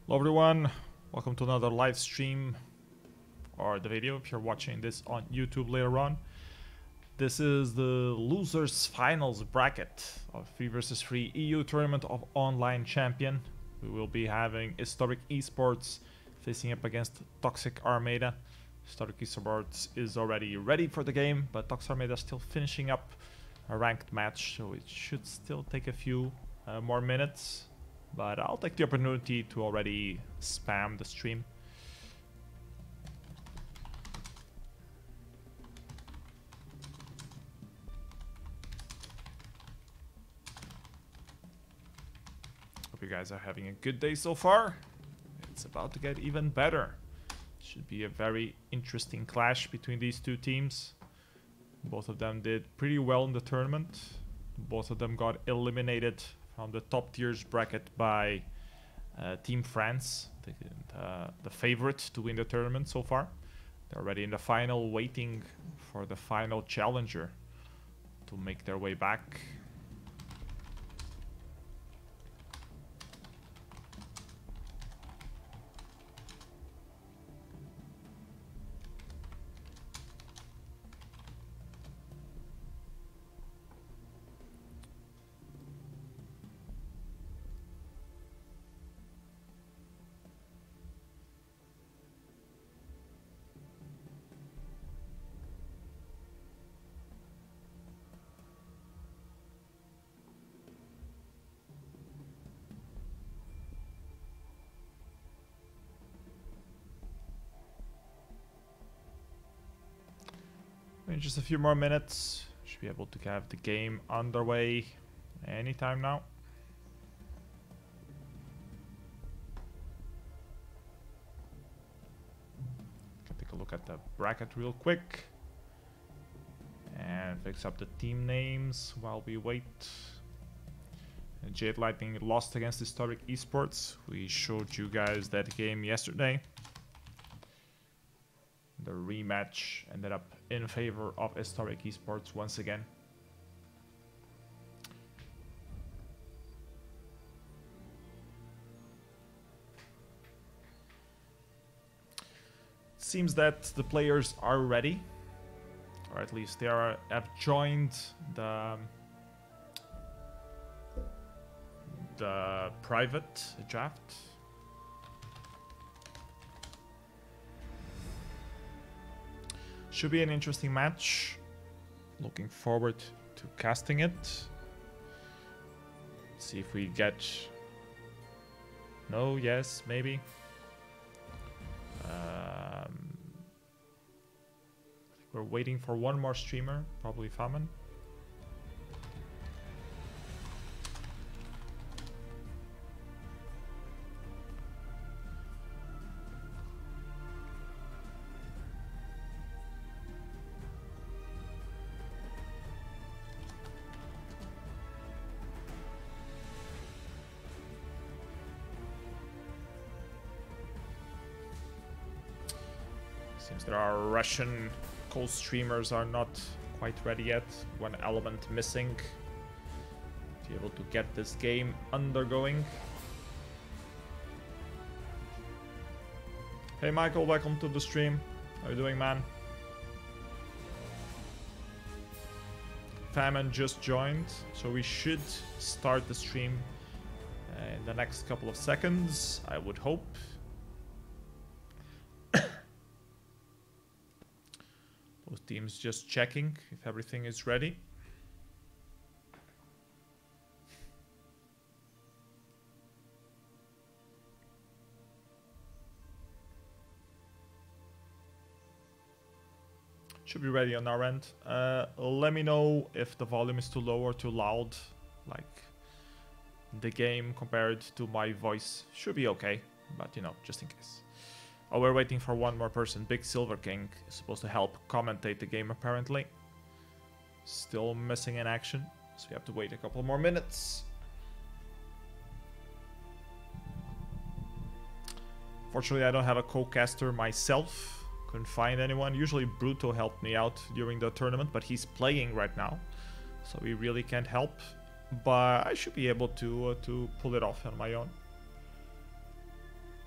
Hello everyone, welcome to another live stream or the video if you're watching this on YouTube later on. This is the losers finals bracket of 3 vs 3 EU tournament of online champion. We will be having Hystoric eSports facing up against ToX Armada. Hystoric eSports is already ready for the game, but ToX Armada is still finishing up a ranked match, so it should still take a few more minutes. But I'll take the opportunity to already spam the stream. Hope you guys are having a good day so far. It's about to get even better. Should be a very interesting clash between these two teams. Both of them did pretty well in the tournament. Both of them got eliminated from the top tiers bracket by Team France, the favorite to win the tournament so far. They're already in the final, waiting for the final challenger to make their way back. In just a few more minutes, should be able to have the game underway anytime now. Can take a look at the bracket real quick and fix up the team names while we wait. Jade Lightning lost against Hystoric eSports. We showed you guys that game yesterday. The rematch ended up in favor of Hystoric eSports once again. It seems that the players are ready, or at least they have joined the private draft. Should be an interesting match. Looking forward to casting it. See if we get... No, yes, maybe. I think we're waiting for one more streamer, probably Faman. Seems that our Russian co-streamers are not quite ready yet. One element missing to be able to get this game undergoing. Hey Michael, welcome to the stream. How you doing, man? Famine just joined, so we should start the stream in the next couple of seconds, I would hope. Both teams just checking if everything is ready. Should be ready on our end. Let me know if the volume is too low or too loud, like the game compared to my voice. Should be okay, but you know, just in case. Oh, we're waiting for one more person. Big Silver King is supposed to help commentate the game, apparently. Still missing in action, so we have to wait a couple more minutes. Fortunately, I don't have a co-caster myself. Couldn't find anyone. Usually Bruto helped me out during the tournament, but he's playing right now, so we really can't help. But I should be able to pull it off on my own.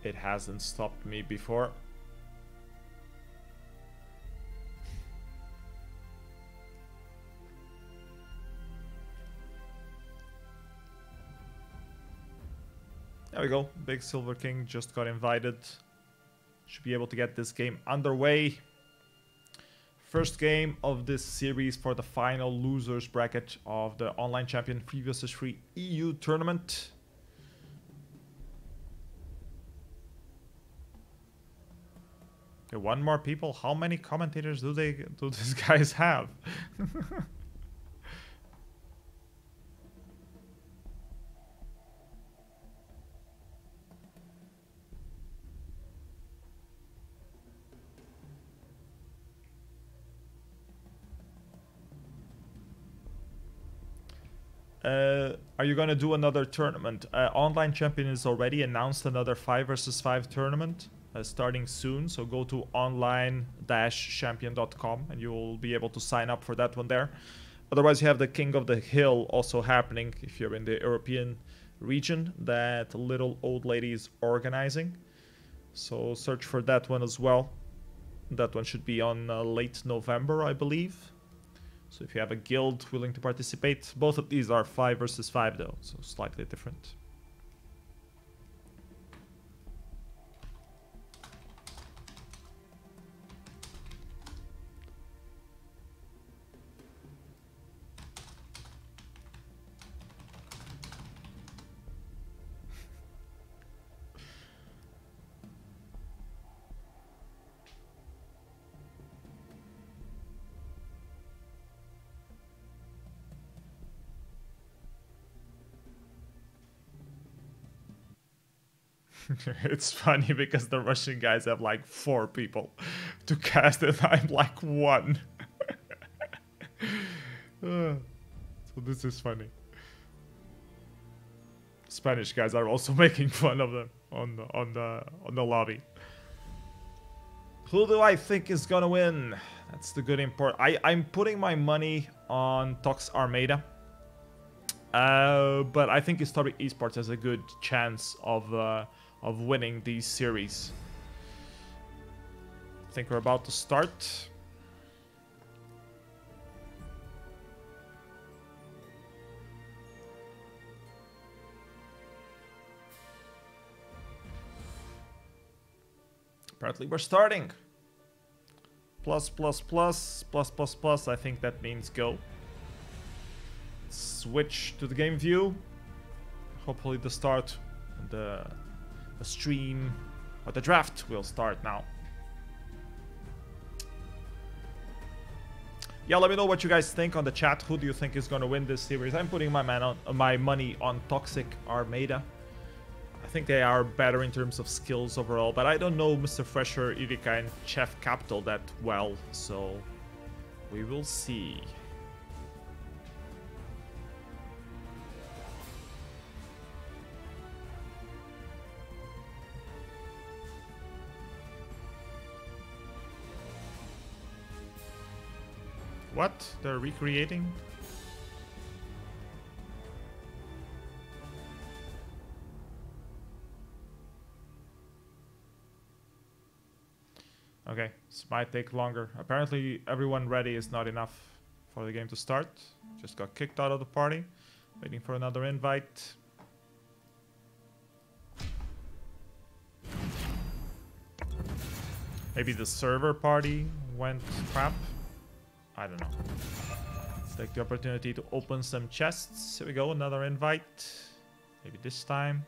It hasn't stopped me before. There we go. Big Silver King just got invited. Should be able to get this game underway. First game of this series for the final losers bracket of the Online Champion 3 vs 3 EU tournament. Okay, one more people. How many commentators do these guys have? Are you gonna do another tournament? Online Champion is already announced another 5 vs 5 tournament starting soon. So go to online-champion.com and you'll be able to sign up for that one there. Otherwise, you have the King of the Hill also happening if you're in the European region that little old lady is organizing. So search for that one as well. That one should be on late November, I believe. So if you have a guild willing to participate, both of these are 5 vs 5 though, so slightly different. It's funny because the Russian guys have like 4 people to cast and I'm like 1. So this is funny. Spanish guys are also making fun of them on the lobby. Who do I think is gonna win? That's the good import. I'm putting my money on ToX Armada. But I think Hystoric eSports has a good chance of winning these series. I think we're about to start. Apparently we're starting. Plus, plus, plus, plus, plus, plus. I think that means go. Switch to the game view. Hopefully the start, the stream, or the draft will start now. Yeah, let me know what you guys think on the chat. Who do you think is going to win this series? I'm putting my money on ToX Armada. I think they are better in terms of skills overall, but I don't know Mr. Fresher, Irika, and Chef Capital that well, so we will see. What? They're recreating? Okay, this might take longer. Apparently everyone ready is not enough for the game to start. Just got kicked out of the party. Waiting for another invite. Maybe the server party went crap. I don't know. Let's take the opportunity to open some chests. Here we go, another invite. Maybe this time.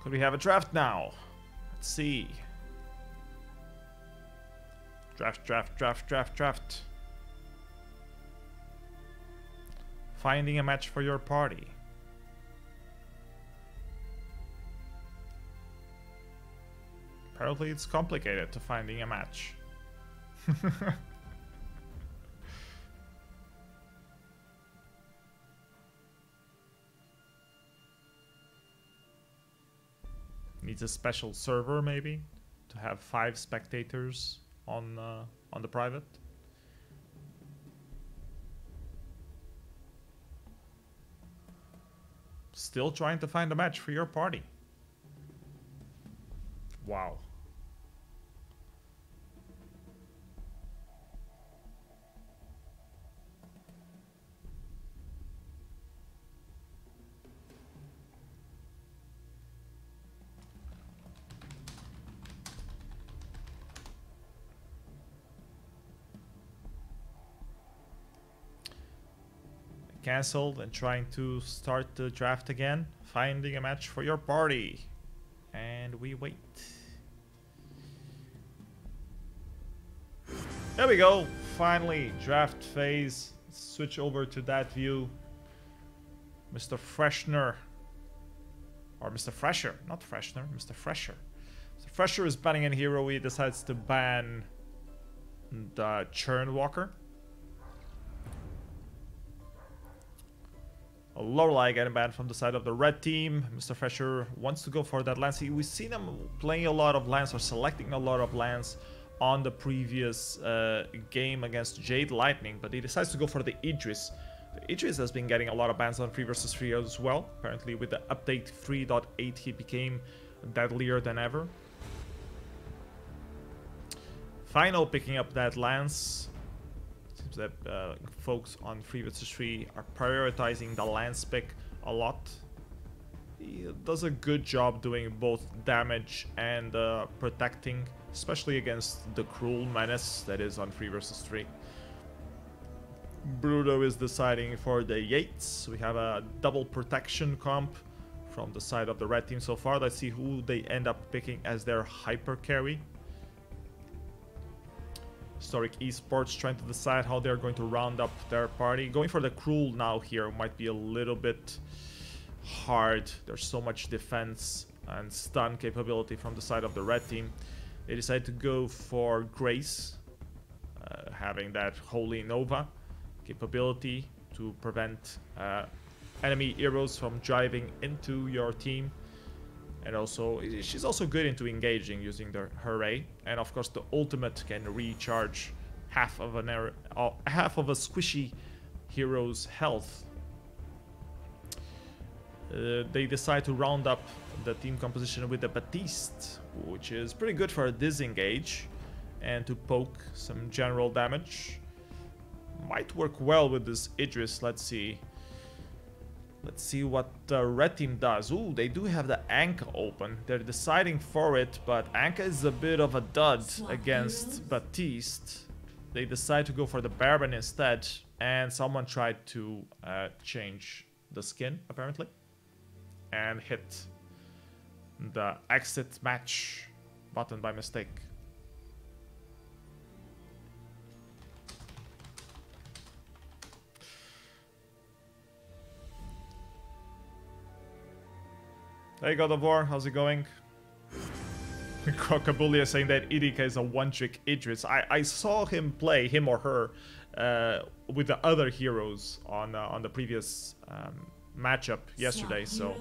Could we have a draft now? Let's see. Draft, draft, draft, draft, draft. Finding a match for your party. Apparently it's complicated to finding a match. Needs a special server maybe to have 5 spectators on the private. Still trying to find a match for your party. Wow. Cancelled and trying to start the draft again. Finding a match for your party. And we wait. There we go. Finally, draft phase. Switch over to that view. Mr. Freshner. Or Mr. Fresher. Not Freshner, Mr. Fresher. Mr. Fresher is banning a hero. He decides to ban the Churn Walker. A Lorelei getting banned from the side of the red team. Mr. Fresher wants to go for that lance. We've seen him playing a lot of lance or selecting a lot of lance on the previous game against Jade Lightning, but he decides to go for the Idris. The Idris has been getting a lot of bans on 3 vs 3 as well. Apparently with the update 3.8 he became deadlier than ever. Final picking up that lance. Seems that folks on 3 vs 3 are prioritizing the lance pick a lot. He does a good job doing both damage and protecting, especially against the cruel menace that is on 3 vs 3. Bruto is deciding for the Yates. We have a double protection comp from the side of the red team so far. Let's see who they end up picking as their hyper carry. Hystoric eSports trying to decide how they're going to round up their party. Going for the cruel now here might be a little bit hard. There's so much defense and stun capability from the side of the red team. They decide to go for Grace, having that Holy Nova capability to prevent enemy heroes from driving into your team. And also, she's also good into engaging using the Hooray. And of course, the ultimate can recharge half of a squishy hero's health. They decide to round up the team composition with the Baptiste, which is pretty good for a disengage and to poke some general damage. Might work well with this Idris. Let's see. Let's see what the red team does. Ooh, they do have the Anka open. They're deciding for it, but Anka is a bit of a dud against Baptiste. They decide to go for the Baron instead, and someone tried to change the skin, apparently, and hit the exit match button by mistake. Hey God of War, how's it going? Crocabulia saying that Idika is a one-trick Idris. I saw him play, him or her, with the other heroes on the previous matchup yesterday, so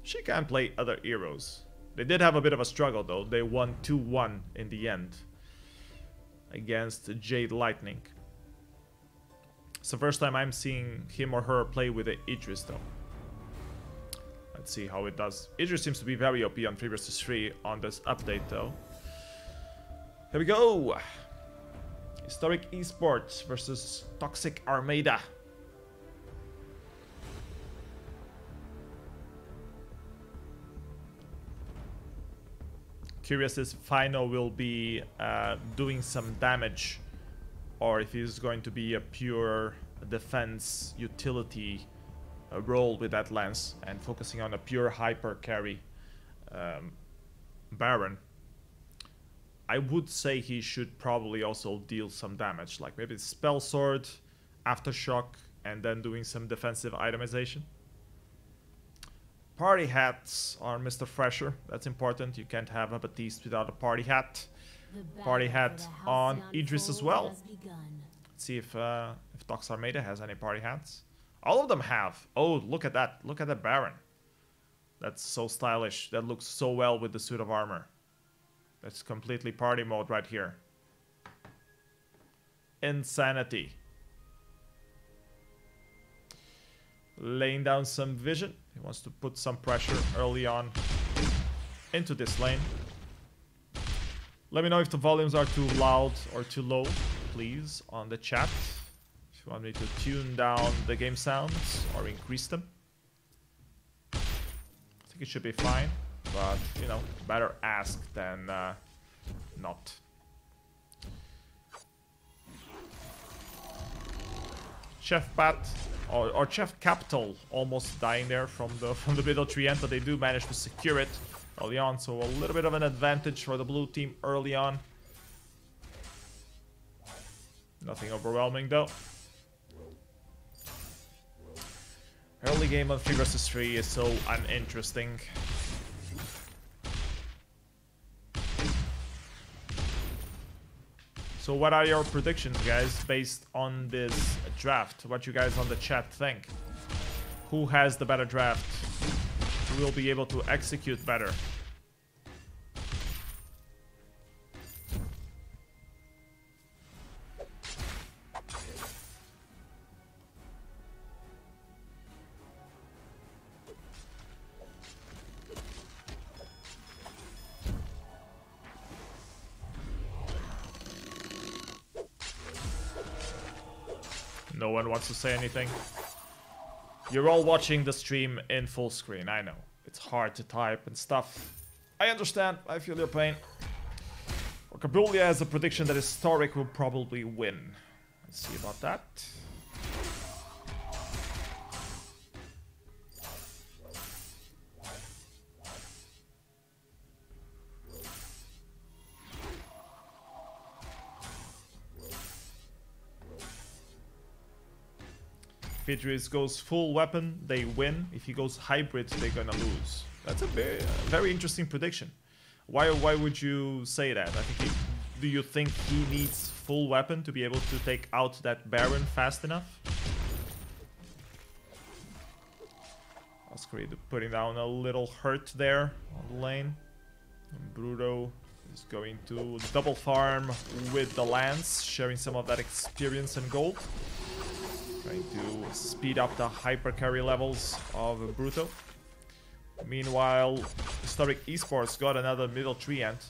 she can play other heroes. They did have a bit of a struggle though. They won 2-1 in the end against Jade Lightning. It's the first time I'm seeing him or her play with the Idris though. Let's see how it does. Idris seems to be very OP on 3 vs 3 on this update though. Here we go. Hystoric eSports versus ToX Armada. Curious if Final will be doing some damage or if he's going to be a pure defense utility role with that lance and focusing on a pure hyper carry Baron. I would say he should probably also deal some damage, like maybe Spell Sword, Aftershock, and then doing some defensive itemization. Party hats are Mr. Fresher. That's important. You can't have a Baptiste without a party hat. Party hat on Idris as well. Let's see if ToX Armada has any party hats. All of them have. Oh, look at that. Look at the Baron. That's so stylish. That looks so well with the suit of armor. That's completely party mode right here. Insanity. Laying down some vision. He wants to put some pressure early on into this lane. Let me know if the volumes are too loud or too low, please, on the chat. If you want me to tune down the game sounds or increase them. I think it should be fine, but, you know, better ask than not. Chef Pat or Chef Capital almost dying there from the middle tree end, but they do manage to secure it early on, so a little bit of an advantage for the blue team early on. Nothing overwhelming though. Early game on 3 versus 3 is so uninteresting. So what are your predictions, guys, based on this draft? What you guys on the chat think? Who has the better draft? Who will be able to execute better? No one wants to say anything. You're all watching the stream in full screen, I know. It's hard to type and stuff. I understand, I feel your pain. Kabulia has a prediction that Hystoric will probably win. Let's see about that. If Idris goes full weapon, they win. If he goes hybrid, they're gonna lose. That's a very interesting prediction. Why would you say that? I think do you think he needs full weapon to be able to take out that Baron fast enough? Oscar putting down a little hurt there on the lane. And Bruto is going to double farm with the Lance, sharing some of that experience and gold. Trying to speed up the hyper carry levels of Bruto. Meanwhile, Hystoric eSports got another middle tree ant.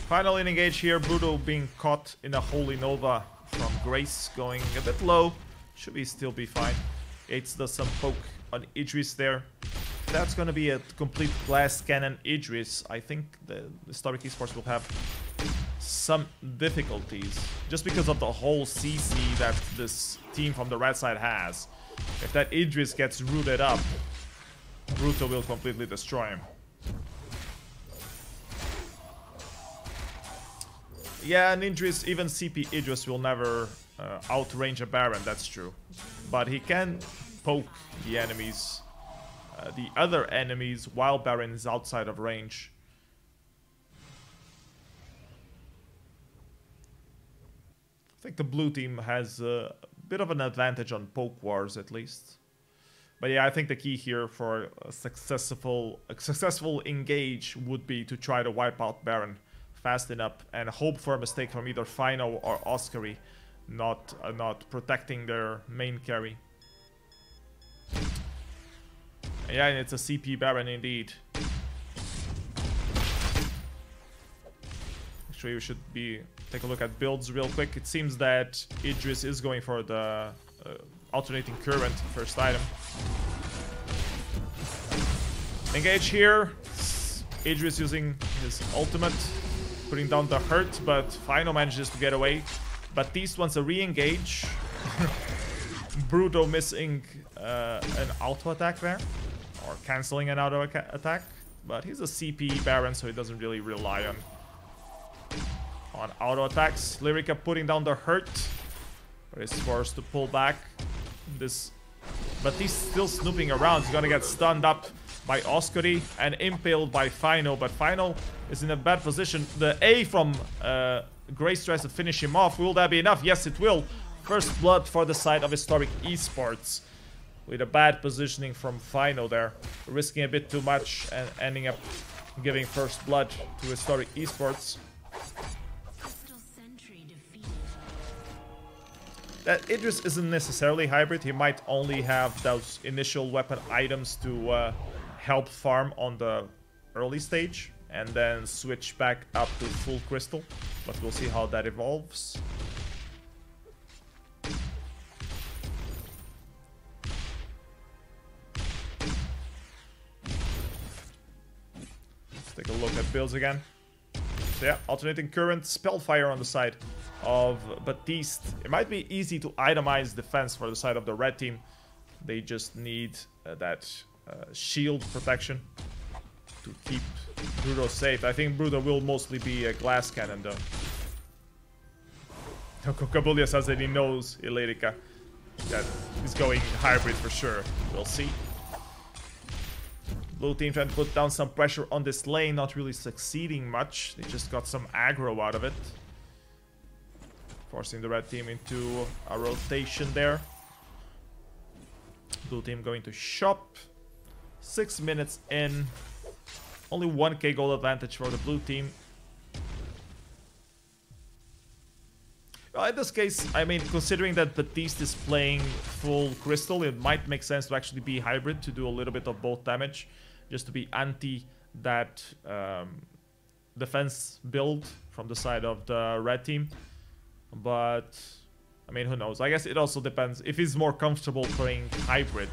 Finally engage here, Bruto being caught in a Holy Nova from Grace, going a bit low. Should be still be fine. Yates does some poke on Idris there. That's gonna be a complete glass cannon Idris. I think the Hystoric eSports will have some difficulties just because of the whole CC that this team from the red side has. If that Idris gets rooted up, Bruto will completely destroy him. Yeah, and Idris, even CP Idris will never outrange a Baron, that's true. But he can poke the enemies, the other enemies, while Baron is outside of range. I think the blue team has a bit of an advantage on poke wars, at least. But yeah, I think the key here for a successful engage would be to try to wipe out Baron fast enough and hope for a mistake from either Fino or Oscary, not protecting their main carry. Yeah, and it's a CP Baron indeed. Actually, we should take a look at builds real quick. It seems that Idris is going for the alternating current first item. Engage here. Idris using his ultimate, putting down the hurt, but Fino manages to get away. Baptiste wants a re-engage. Bruto missing an auto attack there, or cancelling an auto attack. But he's a CP Baron, so he doesn't really rely on auto attacks. Lyrica putting down the hurt, but is forced to pull back. But he's still snooping around. He's gonna get stunned up by Hystoric and impaled by Final, but Final is in a bad position. The A from Grace tries to finish him off. Will that be enough? Yes, it will. First blood for the side of Hystoric eSports. With a bad positioning from Final there. Risking a bit too much and ending up giving first blood to Hystoric eSports. That Idris isn't necessarily hybrid. He might only have those initial weapon items to help farm on the early stage. And then switch back up to full crystal. But we'll see how that evolves. Take a look at builds again. So yeah, alternating current, Spellfire on the side of Baptiste. It might be easy to itemize defense for the side of the red team. They just need that shield protection to keep Bruto safe. I think Bruto will mostly be a glass cannon though. Kabulia says that he knows Ilerica, that he's going hybrid for sure. We'll see. Blue team trying to put down some pressure on this lane, not really succeeding much. They just got some aggro out of it. Forcing the red team into a rotation there. Blue team going to shop. 6 minutes in. Only 1k gold advantage for the blue team. Well, in this case, I mean, considering that Baptiste is playing full crystal, it might make sense to actually be hybrid to do a little bit of both damage. Just to be anti that defense build from the side of the red team. But, I mean, who knows? I guess it also depends. If he's more comfortable playing hybrid,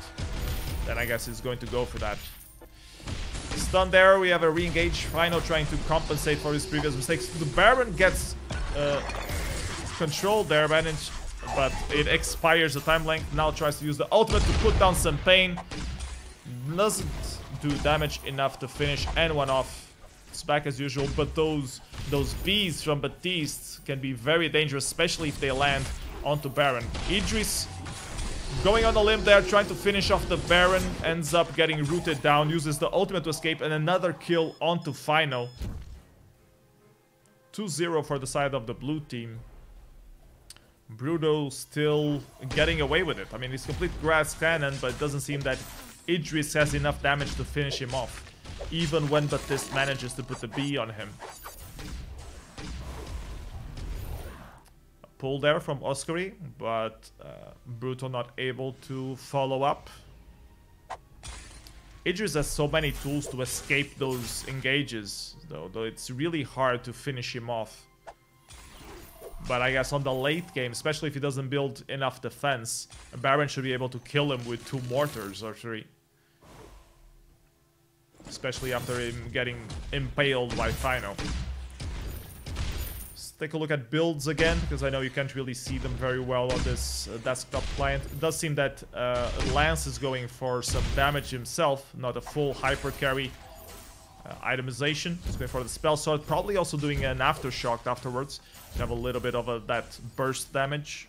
then I guess he's going to go for that. Stun there, we have a re-engage. Final trying to compensate for his previous mistakes. The Baron gets controlled there, but it expires the time length. Now tries to use the ultimate to put down some pain. Doesn't do damage enough to finish anyone off. It's back as usual, but those bees from Baptiste can be very dangerous, especially if they land onto Baron. Idris going on a limb there, trying to finish off the Baron, ends up getting rooted down, uses the ultimate to escape, and another kill onto Final. 2-0 for the side of the blue team. Bruto still getting away with it. I mean, he's complete grass cannon, but it doesn't seem that Idris has enough damage to finish him off, even when Baptiste manages to put the B on him. A pull there from Hystoric, but Bruto not able to follow up. Idris has so many tools to escape those engages, though it's really hard to finish him off. But I guess on the late game, especially if he doesn't build enough defense, Baron should be able to kill him with 2 mortars or 3. Especially after him getting impaled by Final. Let's take a look at builds again, because I know you can't really see them very well on this desktop client. It does seem that Lance is going for some damage himself, not a full hyper carry itemization. He's going for the spell sword, probably also doing an aftershock afterwards. You have a little bit of that burst damage.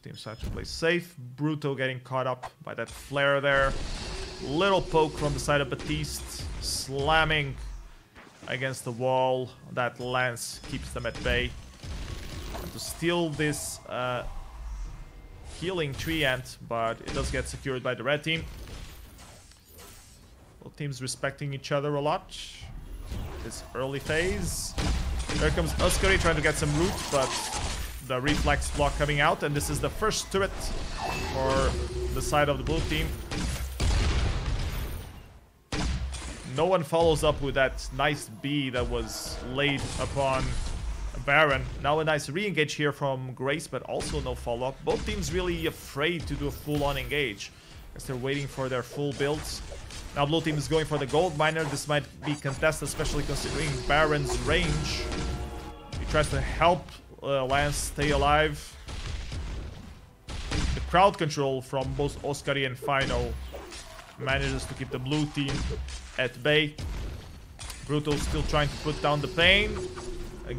Team trying to play safe. Bruto getting caught up by that flare there. Little poke from the side of Baptiste, slamming against the wall. That lance keeps them at bay. And to steal this healing treant, but it does get secured by the red team. Both teams respecting each other a lot. This early phase. There comes Hystoric trying to get some root, but the reflex block coming out, and this is the first turret for the side of the blue team. No one follows up with that nice B that was laid upon Baron. Now a nice re-engage here from Grace, but also no follow-up. Both teams really afraid to do a full-on engage, as they're waiting for their full builds. Now blue team is going for the gold miner. This might be contested, especially considering Baron's range. He tries to help Lance stay alive. The crowd control from both Hystoric and Final manages to keep the blue team at bay. Bruto still trying to put down the pain.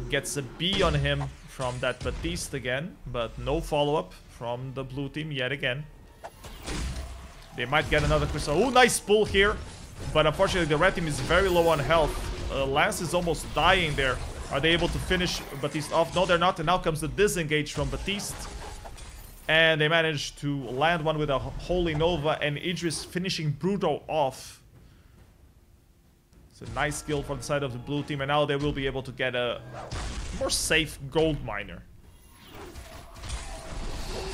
Gets a B on him from that Baptiste again, but no follow-up from the blue team yet again. They might get another crystal. Oh, nice pull here. But unfortunately, the red team is very low on health. Lance is almost dying there. Are they able to finish Baptiste off? No, they're not. And now comes the disengage from Baptiste. And they managed to land one with a Holy Nova. And Idris finishing Bruto off. It's a nice kill from the side of the blue team. And now they will be able to get a more safe gold miner.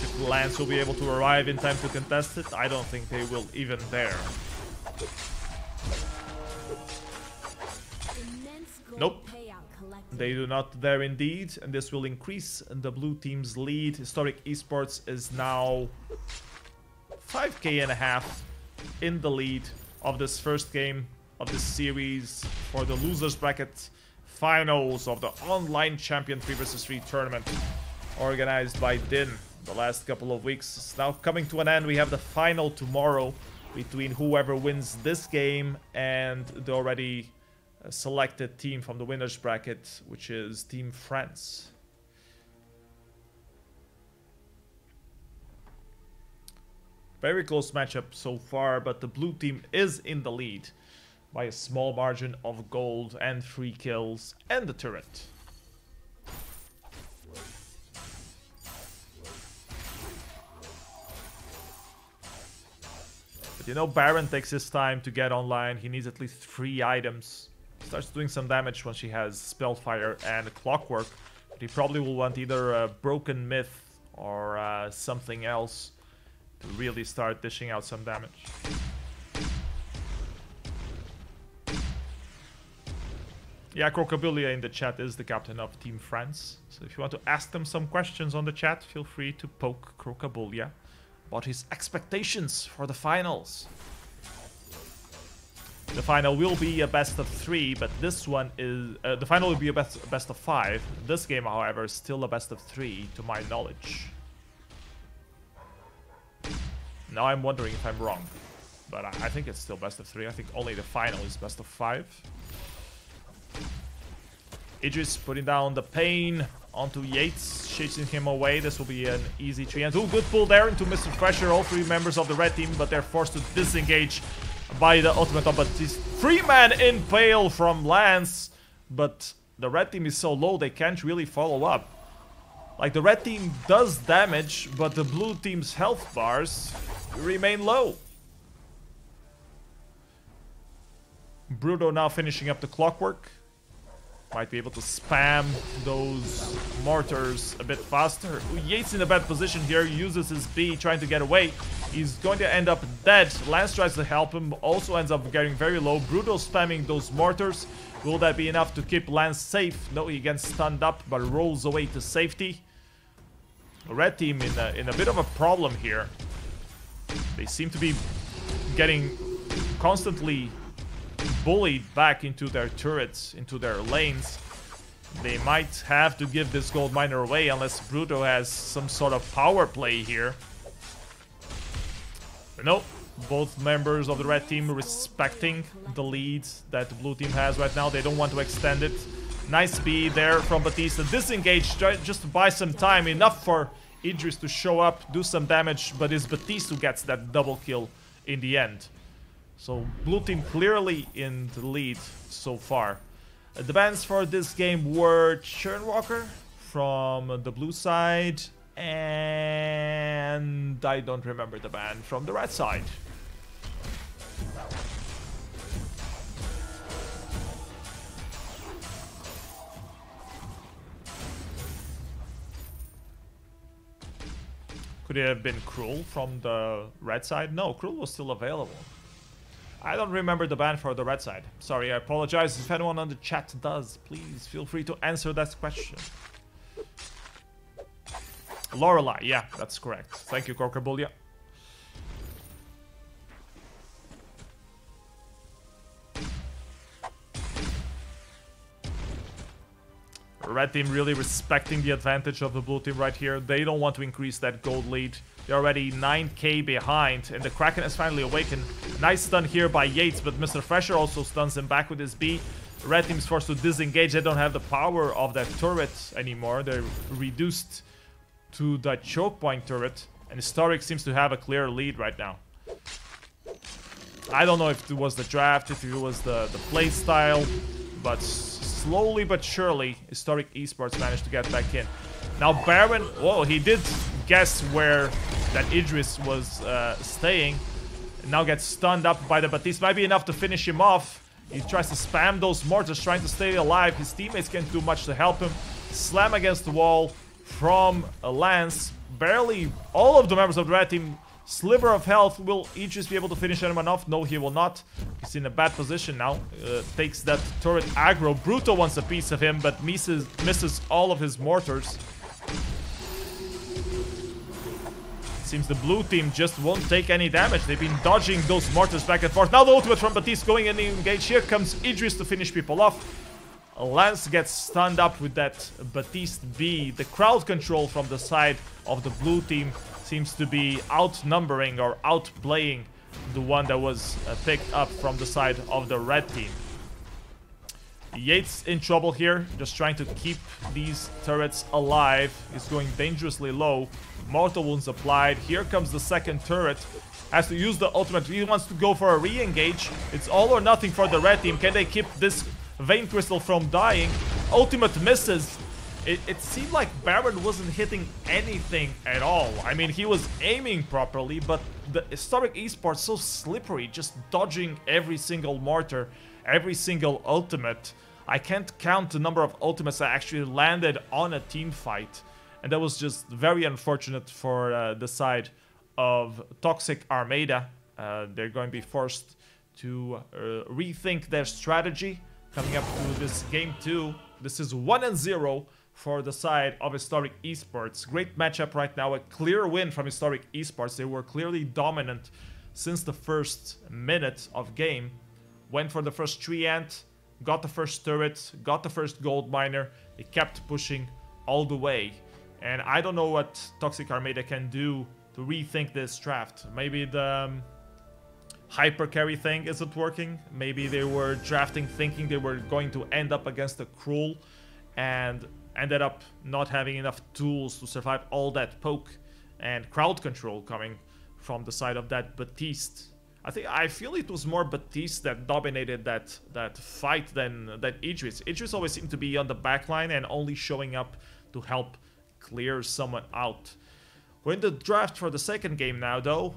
If Lance will be able to arrive in time to contest it, I don't think they will even dare. Nope. They do not dare indeed, and this will increase the blue team's lead. Hystoric eSports is now 5k and a half in the lead of this first game of this series for the losers bracket finals of the online champion 3 vs 3 tournament organized by Din the last couple of weeks. It's now coming to an end. We have the final tomorrow between whoever wins this game and the already selected team from the winners bracket, which is Team France. Very close matchup so far, but the blue team is in the lead by a small margin of gold and 3 kills and the turret. But you know, Baron takes his time to get online. He needs at least 3 items. Starts doing some damage when she has Spellfire and Clockwork. But he probably will want either a Broken Myth or something else to really start dishing out some damage. Yeah, Crocabilia in the chat is the captain of Team France. So if you want to ask them some questions on the chat, feel free to poke Crocabilia about his expectations for the finals. The final will be a best of 3, but this one is... the final will be a best of 5. This game, however, is still a best of 3, to my knowledge. Now I'm wondering if I'm wrong. But I think it's still best of 3. I think only the final is best of 5. Idris putting down the pain onto Yates, chasing him away. This will be an easy 3. And good pull there into Mr. Fresher. All 3 members of the red team, but they're forced to disengage by the ultimate of Baptiste. 3-man impale from Lance, but the red team is so low they can't really follow up. Like, the red team does damage, but the blue team's health bars remain low. Bruto now finishing up the Clockwork. Might be able to spam those mortars a bit faster. Yates in a bad position here, uses his B, trying to get away. He's going to end up dead. Lance tries to help him, also ends up getting very low. Bruto spamming those mortars. Will that be enough to keep Lance safe? No, he gets stunned up, but rolls away to safety. The red team in a bit of a problem here. They seem to be getting constantly bullied back into their turrets, into their lanes. They might have to give this gold miner away unless Bruto has some sort of power play here. But no, both members of the red team respecting the lead that the blue team has right now. They don't want to extend it. Nice speed there from Batista. Disengage just to buy some time. Enough for Idris to show up, do some damage, but it's Batista who gets that double kill in the end. So blue team clearly in the lead so far. The bans for this game were Churnwalker from the blue side, and I don't remember the ban from the red side. Could it have been Cruel from the red side? No, Cruel was still available. I don't remember the ban for the red side. Sorry, I apologize. If anyone on the chat does, please feel free to answer that question. Lorelei, yeah, that's correct. Thank you, Corkabulia. Red team really respecting the advantage of the blue team right here. They don't want to increase that gold lead. They're already 9k behind, and the Kraken has finally awakened. Nice stun here by Yates, but Mr. Fresher also stuns him back with his B. Red team's forced to disengage. They don't have the power of that turret anymore. They're reduced to that choke point turret, and Hystoric seems to have a clear lead right now. I don't know if it was the draft, if it was the play style, but slowly but surely, Hystoric eSports managed to get back in. Now Baron, whoa, he did guess where that Idris was staying. Now gets stunned up by the Baptiste. Might be enough to finish him off. He tries to spam those mortars, trying to stay alive. His teammates can't do much to help him. Slam against the wall from a Lance. Barely all of the members of the red team. Sliver of health. Will Idris be able to finish anyone off? No, he will not. He's in a bad position now. Takes that turret aggro. Bruto wants a piece of him, but misses all of his mortars. Seems the blue team just won't take any damage. They've been dodging those mortars back and forth. Now the ultimate from Baptiste going in the engage. Here comes Idris to finish people off. Lance gets stunned up with that Baptiste B. The crowd control from the side of the blue team seems to be outnumbering or outplaying the one that was picked up from the side of the red team. Yates in trouble here, just trying to keep these turrets alive. He's going dangerously low. Mortal wounds applied. Here comes the second turret. Has to use the ultimate. He wants to go for a re-engage. It's all or nothing for the red team. Can they keep this Vein Crystal from dying? Ultimate misses. It seemed like Baron wasn't hitting anything at all. I mean, he was aiming properly, but the Hystoric eSports so slippery, just dodging every single mortar, every single ultimate. I can't count the number of ultimates that actually landed on a team fight. And that was just very unfortunate for the side of ToX Armada. They're going to be forced to rethink their strategy coming up to this game 2. This is 1-0 for the side of Hystoric eSports. Great matchup right now. A clear win from Hystoric eSports. They were clearly dominant since the first minute of game. Went for the first tree ant, got the first turret, got the first gold miner. They kept pushing all the way. And I don't know what ToX Armada can do to rethink this draft. Maybe the hyper carry thing isn't working. Maybe they were drafting thinking they were going to end up against a Cruel and ended up not having enough tools to survive all that poke and crowd control coming from the side of that Baptiste. I feel it was more Baptiste that dominated that fight than Idris. Idris always seemed to be on the back line and only showing up to help clear someone out. We're in the draft for the second game now, though.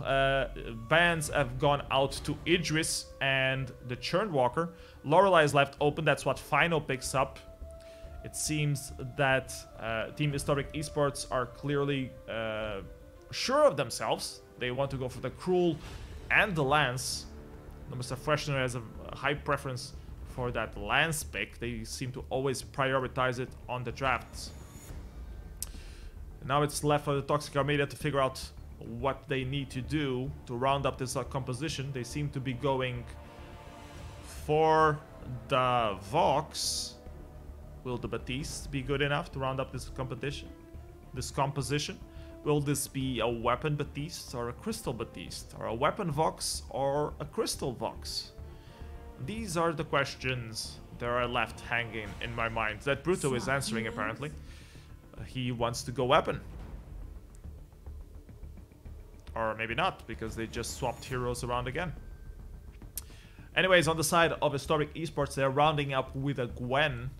Bans have gone out to Idris and the Churnwalker. Lorelei is left open. That's what Final picks up. It seems that Team Hystoric eSports are clearly sure of themselves. They want to go for the Cruel and the Lance. Mr. Freshner has a high preference for that Lance pick. They seem to always prioritize it on the drafts. Now it's left for the ToX Armada to figure out what they need to do to round up this composition. They seem to be going for the Vox. Will the Baptiste be good enough to round up this composition? Will this be a weapon Baptiste or a crystal Baptiste? Or a weapon Vox or a crystal Vox? These are the questions that are left hanging in my mind. That Bruto is answering apparently. He wants to go weapon. Or maybe not, because they just swapped heroes around again. Anyways, on the side of Hystoric eSports, they're rounding up with a Gwen,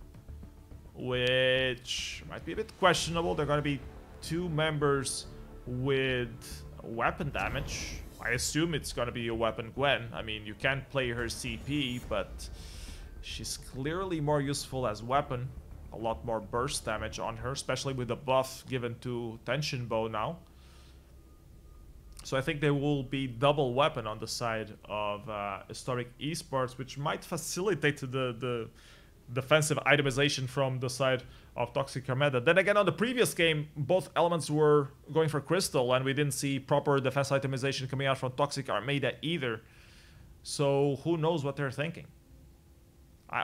which might be a bit questionable. They're going to be 2 members with weapon damage. I assume it's going to be a weapon Gwen. I mean, you can't play her CP, but she's clearly more useful as weapon. A lot more burst damage on her, especially with the buff given to Tension Bow now. So I think there will be double weapon on the side of Hystoric eSports, which might facilitate the defensive itemization from the side of ToX Armada. Then again, on the previous game, both elements were going for Crystal, and we didn't see proper defense itemization coming out from ToX Armada either. So who knows what they're thinking?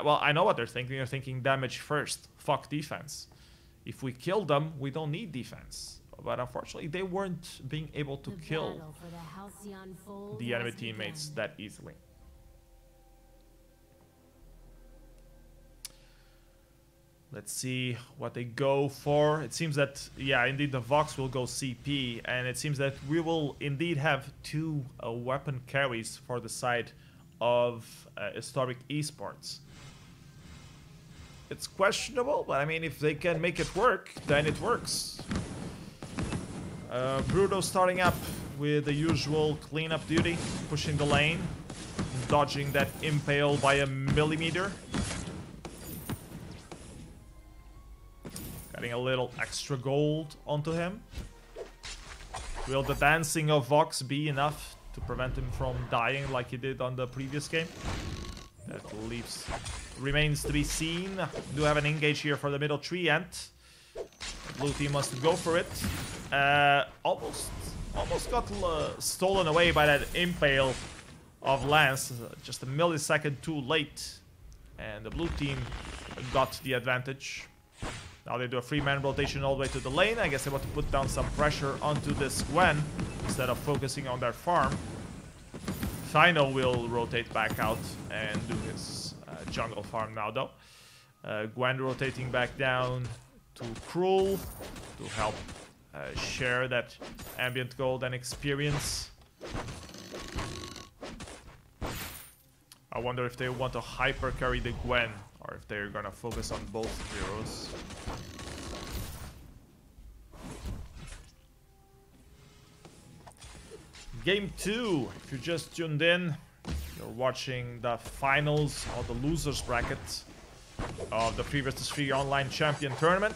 Well, I know what they're thinking. They're thinking damage first. Fuck defense. If we kill them, we don't need defense. But unfortunately, they weren't being able to kill the enemy teammates that easily. Let's see what they go for. It seems that, yeah, indeed the Vox will go CP, and it seems that we will indeed have two weapon carries for the side of Hystoric eSports. It's questionable, but I mean, if they can make it work, then it works. Bruto starting up with the usual cleanup duty, pushing the lane, dodging that impale by a millimeter. Getting a little extra gold onto him. Will the dancing of Vox be enough to prevent him from dying like he did on the previous game? That remains to be seen. Do have an engage here for the middle tree ant. Blue team wants to go for it. Almost got stolen away by that impale of Lance. Just a millisecond too late. And the blue team got the advantage. Now they do a free-man rotation all the way to the lane. I guess they want to put down some pressure onto this Gwen instead of focusing on their farm. Final will rotate back out and do his jungle farm now, though. Gwen rotating back down to Cruel to help share that ambient gold and experience. I wonder if they want to hyper carry the Gwen or if they're gonna focus on both heroes. Game 2, if you just tuned in, you're watching the finals of the losers bracket of the 3vs3 online champion tournament.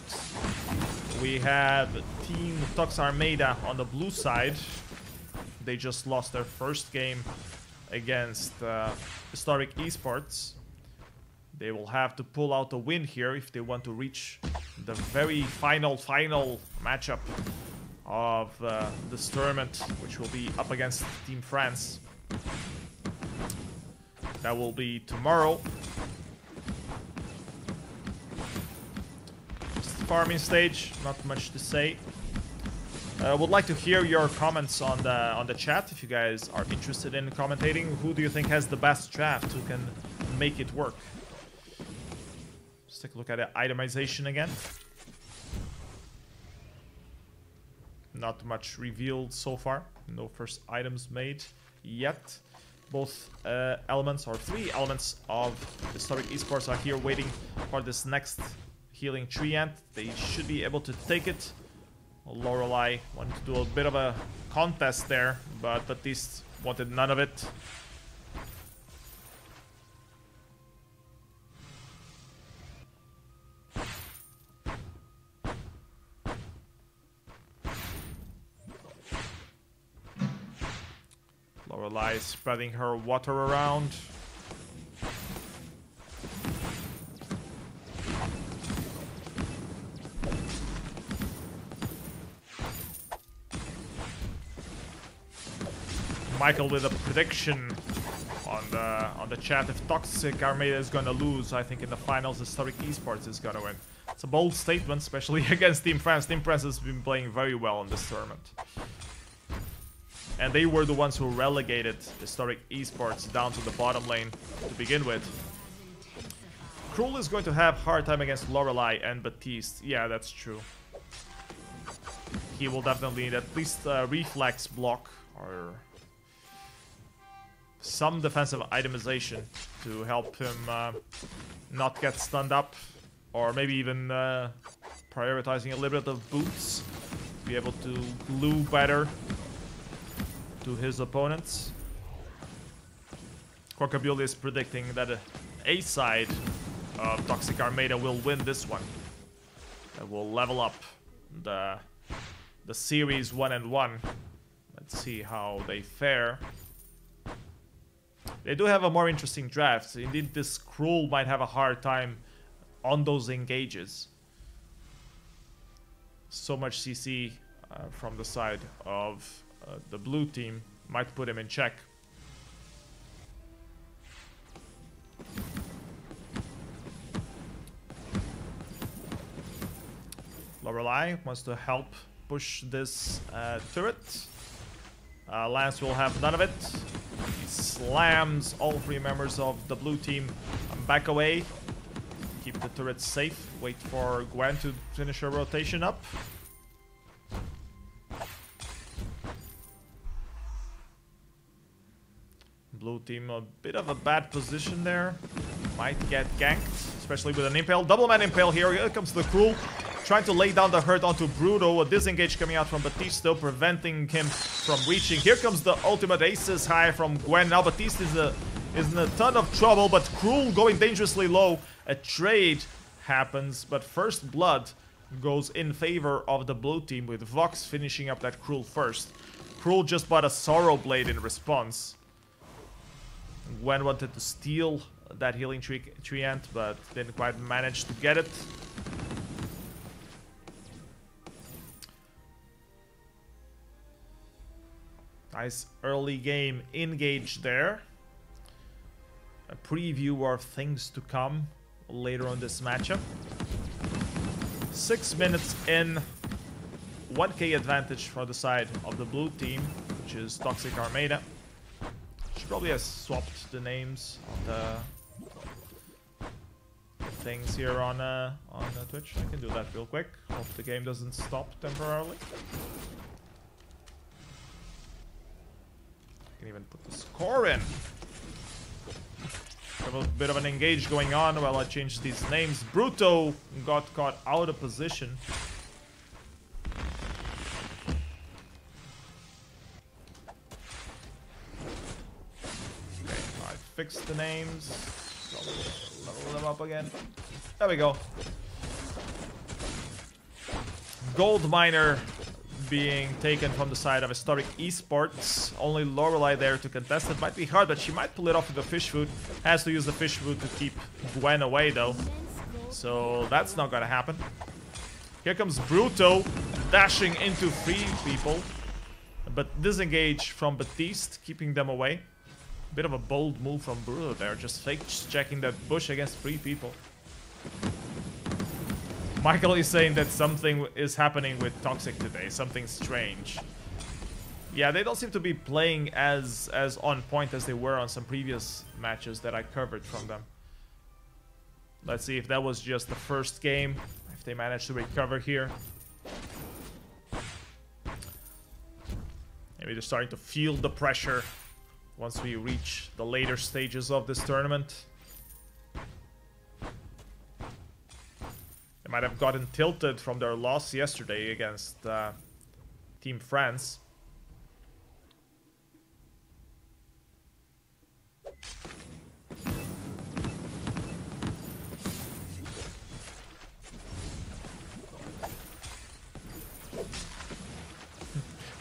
We have Team ToX Armada on the blue side. They just lost their first game against Hystoric eSports. They will have to pull out a win here if they want to reach the very final matchup of this tournament, which will be up against Team France. That will be tomorrow. Just farming stage, not much to say. Would like to hear your comments on the chat if you guys are interested in commentating. Who do you think has the best draft? Who can make it work? Let's take a look at the itemization again. Not much revealed so far. No first items made yet. Both elements, or three elements of Hystoric eSports are here waiting for this next healing tree ant. They should be able to take it. Lorelei wanted to do a bit of a contest there, but Baptiste wanted none of it. Lorelei spreading her water around. Michael with a prediction on the chat. If ToX Armada is gonna lose, I think in the finals Hystoric eSports is gonna win. It's a bold statement, especially against Team France. Team France has been playing very well in this tournament. And they were the ones who relegated Hystoric eSports down to the bottom lane to begin with. Cruel is going to have hard time against Lorelei and Baptiste. Yeah, that's true. He will definitely need at least a reflex block or some defensive itemization to help him not get stunned up, or maybe even prioritizing a little bit of boots, be able to glue better to his opponents. Quackabule is predicting that a side of ToX Armada will win this one. That will level up the series 1 and 1. Let's see how they fare. They do have a more interesting draft. Indeed, this Cruel might have a hard time on those engages. So much CC from the side of the blue team might put him in check. Lorelei wants to help push this turret. Lance will have none of it. He slams all three members of the blue team back away. keep the turrets safe. Wait for Gwen to finish her rotation up. Blue team a bit of a bad position there. Might get ganked, especially with an impale. Double man impale here. Here comes the Cruel. Trying to lay down the hurt onto Bruto. A disengage coming out from Baptiste, though, preventing him from reaching. Here comes the ultimate aces high from Gwen. Now Baptiste is in a ton of trouble, but Cruel going dangerously low. A trade happens, but first blood goes in favor of the blue team, with Vox finishing up that Cruel first. Cruel just bought a Sorrow Blade in response. Gwen wanted to steal that healing treant, but didn't quite manage to get it. Nice early game engage there. A preview of things to come later on this matchup. 6 minutes in. 1k advantage for the side of the blue team, which is ToX Armada. She probably has swapped the names of the things here on Twitch. I can do that real quick. Hope the game doesn't stop temporarily. I can even put the score in. Have a bit of an engage going on while I change these names. Bruto got caught out of position. Fix the names. Level them up again. There we go. Gold miner being taken from the side of Hystoric eSports. Only Lorelei there to contest it. Might be hard, but she might pull it off with the fish food. Has to use the fish food to keep Gwen away though. So that's not gonna happen. Here comes Bruto dashing into 3 people. But disengage from Baptiste, keeping them away. Bit of a bold move from Bruto there, just fake checking that bush against 3 people. Michael is saying that something is happening with Toxic today, something strange. Yeah, they don't seem to be playing as on point as they were on some previous matches that I covered from them. Let's see if that was just the first game, if they managed to recover here. Maybe they're starting to feel the pressure once we reach the later stages of this tournament. They might have gotten tilted from their loss yesterday against Team France.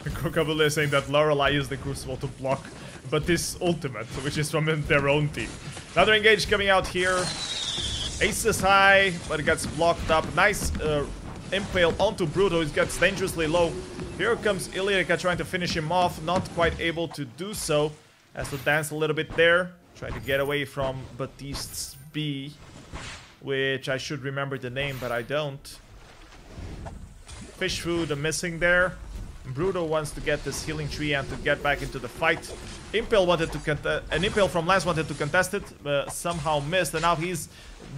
Kokabule is saying that Lorelei used the Crucible to block Baptiste's ultimate, which is from their own team. Another engage coming out here. Ace is high, but it gets blocked up. Nice impale onto Bruto. He gets dangerously low. Here comes Illyrica trying to finish him off. Not quite able to do so. Has to dance a little bit there. Trying to get away from Baptiste's B, which I should remember the name, but I don't. Fish food missing there. Bruto wants to get this healing tree and to get back into the fight. Impale wanted to an Impale from Lance wanted to contest it, but somehow missed, and now he's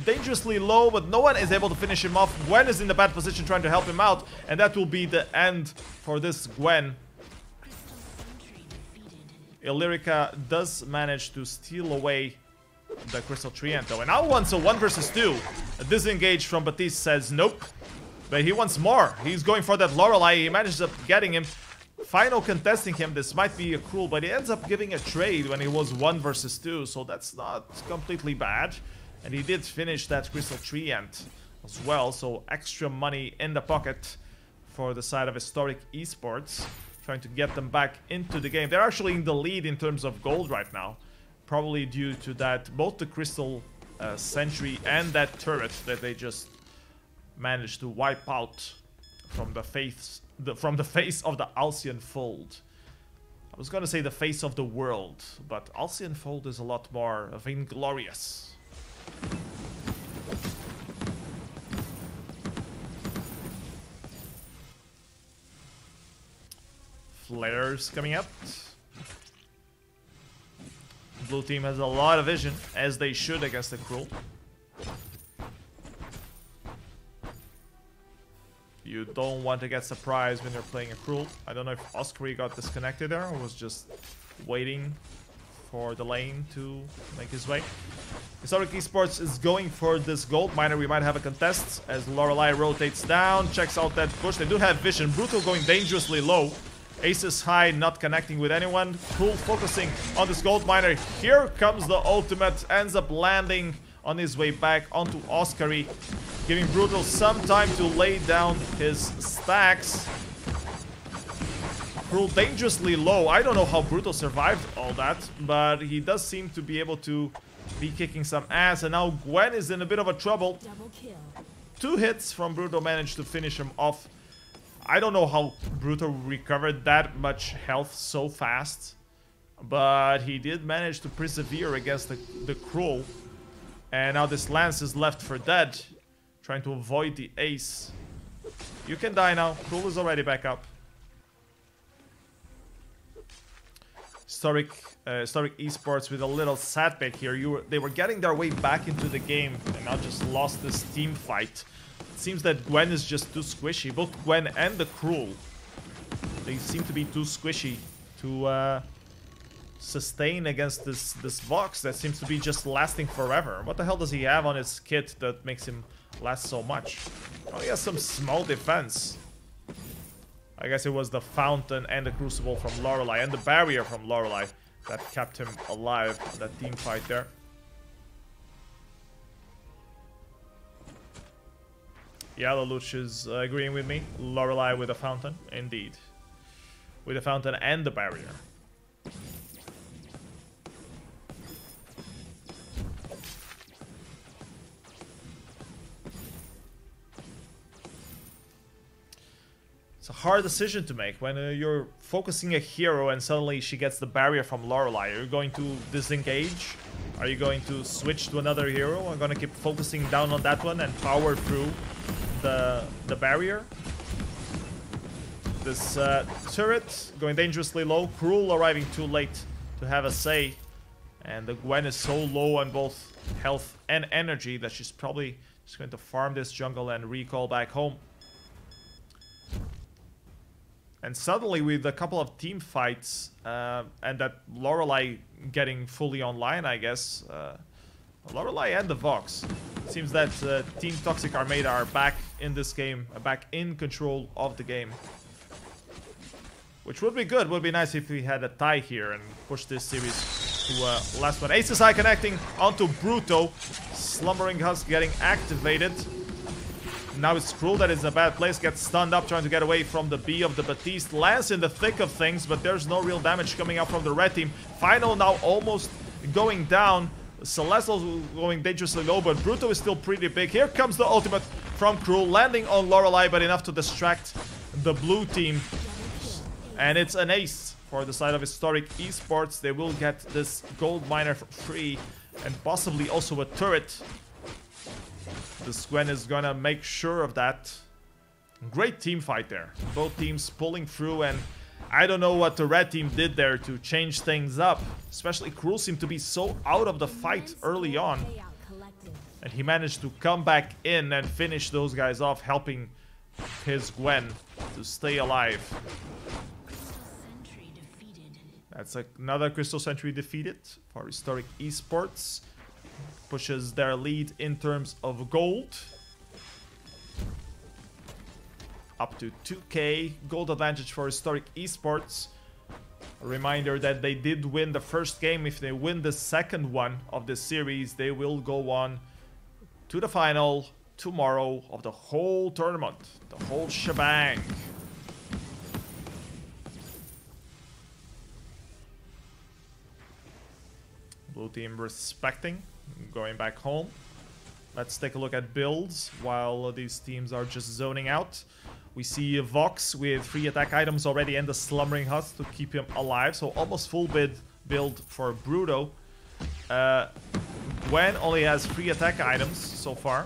dangerously low, but no one is able to finish him off. Gwen is in the bad position trying to help him out, and that will be the end for this Gwen. Illyrica does manage to steal away the Crystal Treant though, and now wants a 1 versus 2. A disengage from Baptiste says nope. But he wants more. He's going for that Lorelei. He manages up getting him. Final contesting him. This might be a Cruel, but he ends up giving a trade when he was 1 versus 2. So that's not completely bad. And he did finish that Crystal Treant as well. So extra money in the pocket for the side of Hystoric eSports. Trying to get them back into the game. They're actually in the lead in terms of gold right now. Probably due to that, both the Crystal Sentry and that turret that they just managed to wipe out from the face of the Alcyon Fold. I was gonna say the face of the world, but Alcyon Fold is a lot more vainglorious. Flares coming up. Blue team has a lot of vision, as they should against the Cruel. You don't want to get surprised when you're playing a Cruel. I don't know if Oscary got disconnected there or was just waiting for the lane to make his way. Hystoric eSports is going for this gold miner. We might have a contest as Lorelei rotates down, checks out that push. They do have vision. Brutal going dangerously low. Ace is high, not connecting with anyone. Cruel focusing on this gold miner. Here comes the ultimate. Ends up landing on his way back onto Oscary, giving Brutal some time to lay down his stacks. Cruel dangerously low. I don't know how Brutal survived all that, but he does seem to be able to be kicking some ass. And now Gwen is in a bit of a trouble. 2 hits from Brutal managed to finish him off. I don't know how Brutal recovered that much health so fast, but he did manage to persevere against the Cruel. And now this Lance is left for dead, trying to avoid the ace. You can die now. Cruel is already back up. Hystoric eSports with a little setback here. They were getting their way back into the game and now just lost this team fight. It seems that Gwen is just too squishy. Both Gwen and the Cruel, they seem to be too squishy to sustain against this Vox that seems to be just lasting forever. What the hell does he have on his kit that makes him last so much? Oh, he has some small defense. I guess it was the Fountain and the Crucible from Lorelei and the Barrier from Lorelei that kept him alive in that team fight there. Yeah, Lelouch is agreeing with me. Lorelei with the Fountain, indeed. With the Fountain and the Barrier. It's a hard decision to make when you're focusing a hero and suddenly she gets the Barrier from Lorelei. Are you going to disengage? Are you going to switch to another hero? I'm going to keep focusing down on that one and power through the Barrier. This turret going dangerously low. Cruel arriving too late to have a say. And the Gwen is so low on both health and energy that she's probably just going to farm this jungle and recall back home. And suddenly, with a couple of team fights and that Lorelei getting fully online, I guess, Lorelei and the Vox, it seems that Team ToX Armada are back in this game, back in control of the game. Which would be good, would be nice if we had a tie here and push this series to last one. Ace is high connecting onto Bruto. Slumbering Husk getting activated. Now it's Cruel that is in a bad place, gets stunned up, trying to get away from the B of the Batiste. Lance in the thick of things, but there's no real damage coming out from the red team. Final now almost going down. Celestial's going dangerously low, but Bruto is still pretty big. Here comes the ultimate from Cruel, landing on Lorelei, but enough to distract the blue team. And it's an ace for the side of Hystoric eSports. They will get this gold miner for free and possibly also a turret. This Gwen is gonna make sure of that. Great team fight there. Both teams pulling through, and I don't know what the red team did there to change things up. Especially Cruel seemed to be so out of the fight early on. And he managed to come back in and finish those guys off, helping his Gwen to stay alive. That's another Crystal Sentry defeated for Hystoric eSports. Pushes their lead in terms of gold. Up to 2k gold advantage for Hystoric eSports. A reminder that they did win the first game. If they win the second one of this series, they will go on to the final tomorrow of the whole tournament. The whole shebang. Blue team respecting, going back home. Let's take a look at builds while these teams are just zoning out. We see Vox with 3 attack items already and the Slumbering Husk to keep him alive. So almost full build for Bruto. Gwen only has 3 attack items so far.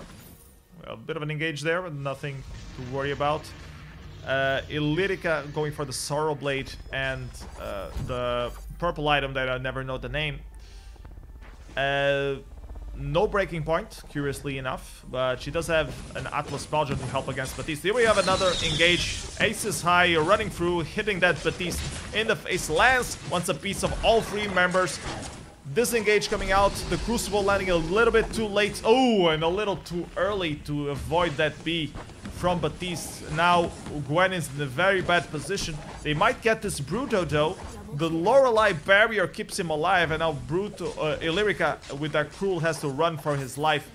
A bit of an engage there, but nothing to worry about. Illirica going for the Sorrow Blade and the purple item that I never know the name. no breaking point, curiously enough, but she does have an Atlas Belgium to help against Baptiste. Here we have another engage. Aces high, running through, hitting that Baptiste in the face. Lance wants a piece of all three members. Disengage coming out, the Crucible landing a little bit too late. Oh, and a little too early to avoid that B from Baptiste. Now Gwen is in a very bad position. They might get this Bruto though. The Lorelei barrier keeps him alive, and now Illyrica with that Cruel has to run for his life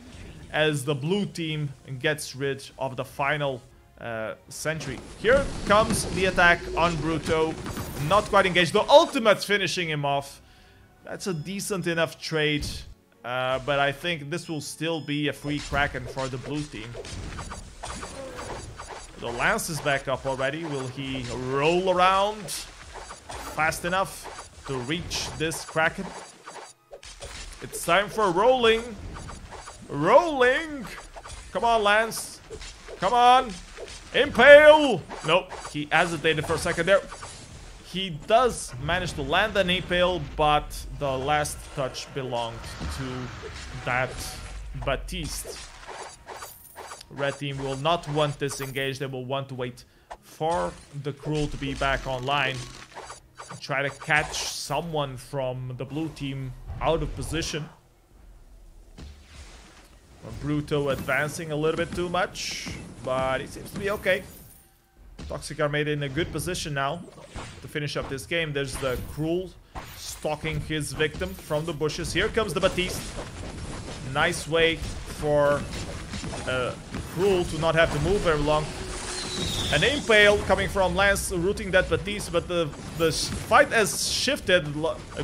as the blue team gets rid of the final sentry. Here comes the attack on Bruto. Not quite engaged. The ultimate's finishing him off. That's a decent enough trade, but I think this will still be a free Kraken for the blue team. The Lance is back up already. Will he roll around fast enough to reach this Kraken? It's time for rolling. Rolling! Come on, Lance. Come on. Impale! Nope, he hesitated for a second there. He does manage to land an Impale, but the last touch belonged to that Baptiste. Red team will not want this engage. They will want to wait for the Cruel to be back online. Try to catch someone from the blue team out of position. Bruto advancing a little bit too much, but he seems to be okay. ToX Armada in a good position now to finish up this game. There's the Cruel stalking his victim from the bushes. Here comes the Baptiste. Nice way for Cruel to not have to move very long. An Impale coming from Lance, rooting that Baptiste, but the fight has shifted.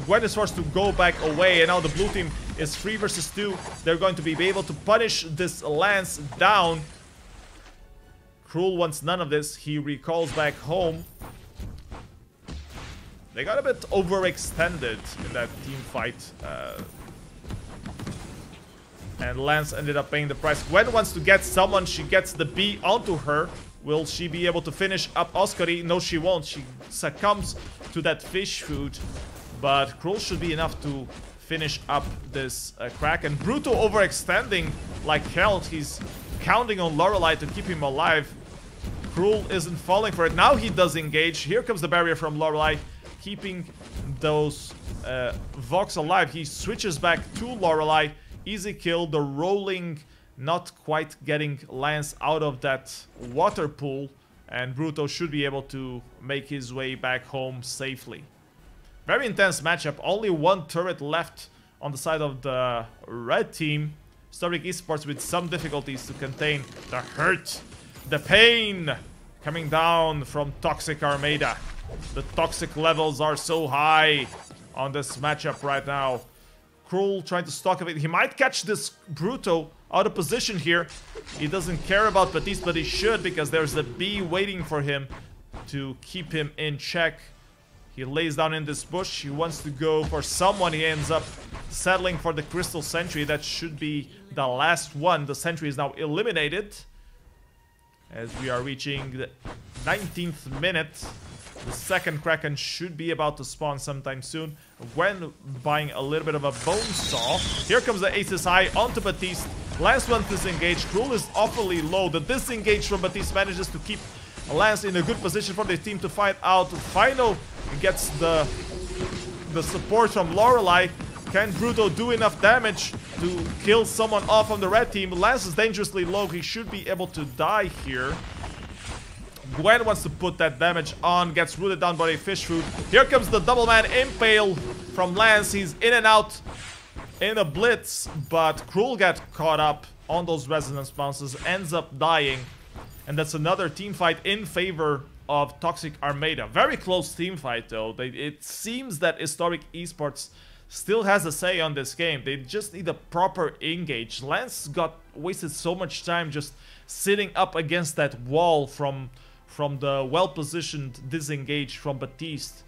Gwen is forced to go back away, and now the blue team is 3 versus 2. They're going to be able to punish this Lance down. Cruel wants none of this. He recalls back home. They got a bit overextended in that team fight. And Lance ended up paying the price. Gwen wants to get someone. She gets the B onto her. Will she be able to finish up Oscary? No, she won't. She succumbs to that fish food. But Cruel should be enough to finish up this Kraken. Bruto overextending like hell. He's counting on Lorelei to keep him alive. Cruel isn't falling for it. Now he does engage. Here comes the barrier from Lorelei, keeping those Vox alive. He switches back to Lorelei. Easy kill. The rolling not quite getting Lance out of that water pool. And Bruto should be able to make his way back home safely. Very intense matchup. Only one turret left on the side of the red team. Hystoric eSports with some difficulties to contain the hurt, the pain coming down from ToX Armada. The toxic levels are so high on this matchup right now. Cruel trying to stalk a bit. He might catch this Bruto out of position here. He doesn't care about Baptiste, but he should, because there's the B waiting for him to keep him in check. He lays down in this bush. He wants to go for someone. He ends up settling for the Crystal Sentry. That should be the last one. The Sentry is now eliminated as we are reaching the 19th minute. The second Kraken should be about to spawn sometime soon. Gwen buying a little bit of a bone saw. Here comes the Aces High onto Baptiste. Lance one disengaged. Cruel is awfully low. The disengage from Baptiste manages to keep Lance in a good position for the team to fight out. Final gets the support from Lorelei. Can Bruto do enough damage to kill someone off on the red team? Lance is dangerously low. He should be able to die here. Gwen wants to put that damage on, gets rooted down by a fish food. Here comes the double man Impale from Lance. He's in and out in a blitz, but Cruel got caught up on those resonance bounces, ends up dying. And that's another team fight in favor of ToX Armada. Very close team fight though. It seems that Hystoric eSports still has a say on this game. They just need a proper engage. Lance got wasted so much time just sitting up against that wall from the well-positioned disengage from Baptiste.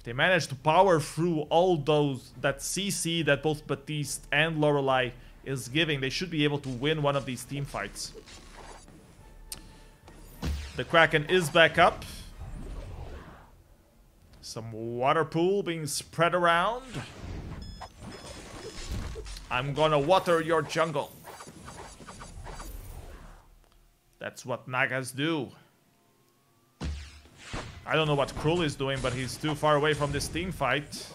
They managed to power through all that CC that both Baptiste and Lorelei is giving. They should be able to win one of these team fights. The Kraken is back up. Some water pool being spread around. I'm gonna water your jungle. That's what Nagas do. I don't know what Krul is doing, but he's too far away from this team fight.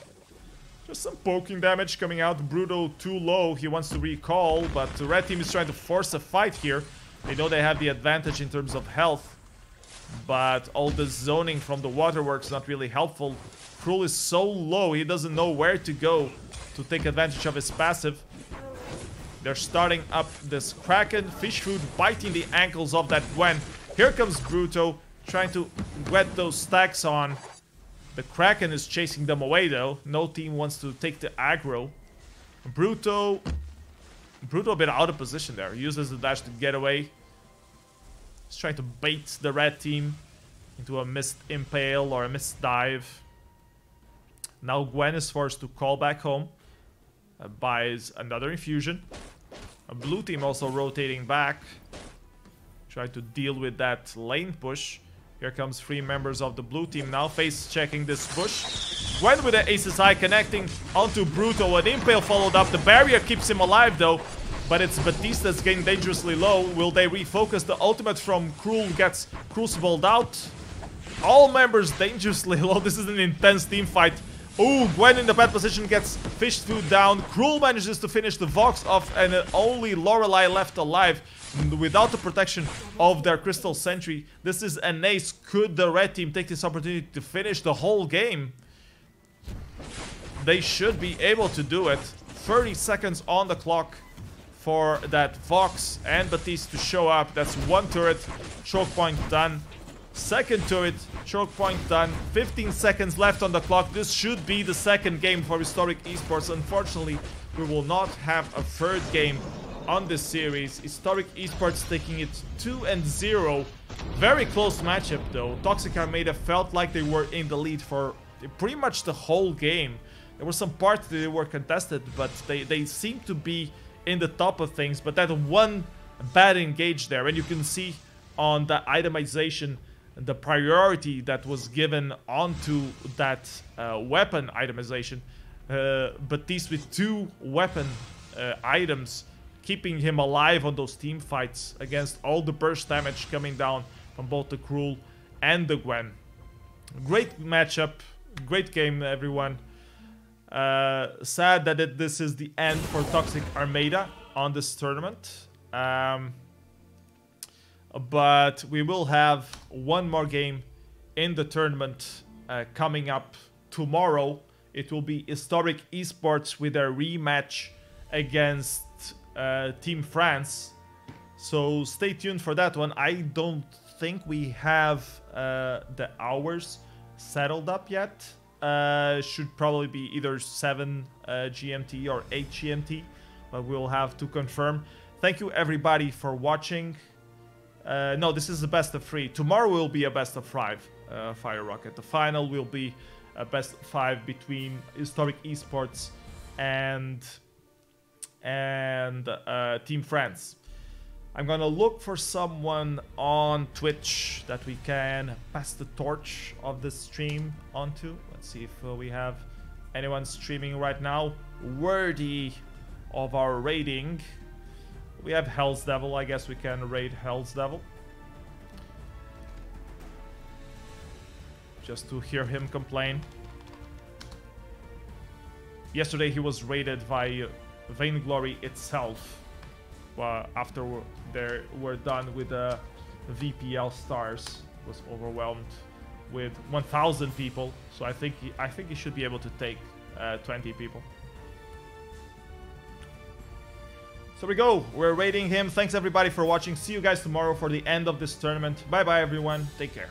Just some poking damage coming out. Bruto too low. He wants to recall, but the red team is trying to force a fight here. They know they have the advantage in terms of health, but all the zoning from the waterworks not really helpful. Krul is so low, he doesn't know where to go to take advantage of his passive. They're starting up this Kraken. Fish food biting the ankles of that Gwen. Here comes Bruto, trying to get those stacks on. The Kraken is chasing them away though. No team wants to take the aggro. Bruto a bit out of position there. He uses the dash to get away. He's trying to bait the red team into a missed impale or a missed dive. Now Gwen is forced to call back home. Buys another infusion. A blue team also rotating back. Try to deal with that lane push. Here comes 3 members of the blue team now face checking this push. Gwen with the Ace's Eye connecting onto Bruto. An impale followed up. The barrier keeps him alive though. But it's Batista's getting dangerously low. Will they refocus? The ultimate from Krul gets crucibled out. All members dangerously low. This is an intense team fight. Ooh, Gwen in the bad position gets fish food down. Krul manages to finish the Vox off, and only Lorelei left alive without the protection of their Crystal Sentry. This is an ace. Could the red team take this opportunity to finish the whole game? They should be able to do it. 30 seconds on the clock for that Vox and Batiste to show up. That's 1 turret, choke point done. Second turret, choke point done. 15 seconds left on the clock. This should be the second game for Hystoric Esports. Unfortunately, we will not have a third game on this series. Hystoric Esports taking it 2-0. Very close matchup though. ToX Armada felt like they were in the lead for pretty much the whole game. There were some parts that they were contested, but they seemed to be in the top of things. But that one bad engage there, and you can see on the itemization the priority that was given onto that weapon itemization. Batiste with 2 weapon items, keeping him alive on those team fights against all the burst damage coming down from both the Krul and the Gwen. Great matchup, great game everyone. Sad that this is the end for ToX Armada on this tournament. But we will have one more game in the tournament coming up tomorrow. It will be Hystoric Esports with a rematch against Team France. So stay tuned for that one. I don't think we have the hours settled up yet. Should probably be either 7 GMT or 8 GMT, but we'll have to confirm. Thank you everybody for watching. No, this is the best of 3. Tomorrow will be a best of 5 Fire Rocket. The final will be a best of 5 between Hystoric Esports and Team France. I'm gonna look for someone on Twitch that we can pass the torch of this stream onto. Let's see if we have anyone streaming right now worthy of our rating. We have Hell's Devil. I guess we can raid Hell's Devil. Just to hear him complain. Yesterday he was raided by Vainglory itself. After they were done with the VPL stars, was overwhelmed with 1,000 people. So I think he should be able to take 20 people. So we go. We're raiding him. Thanks everybody for watching. See you guys tomorrow for the end of this tournament. Bye bye everyone. Take care.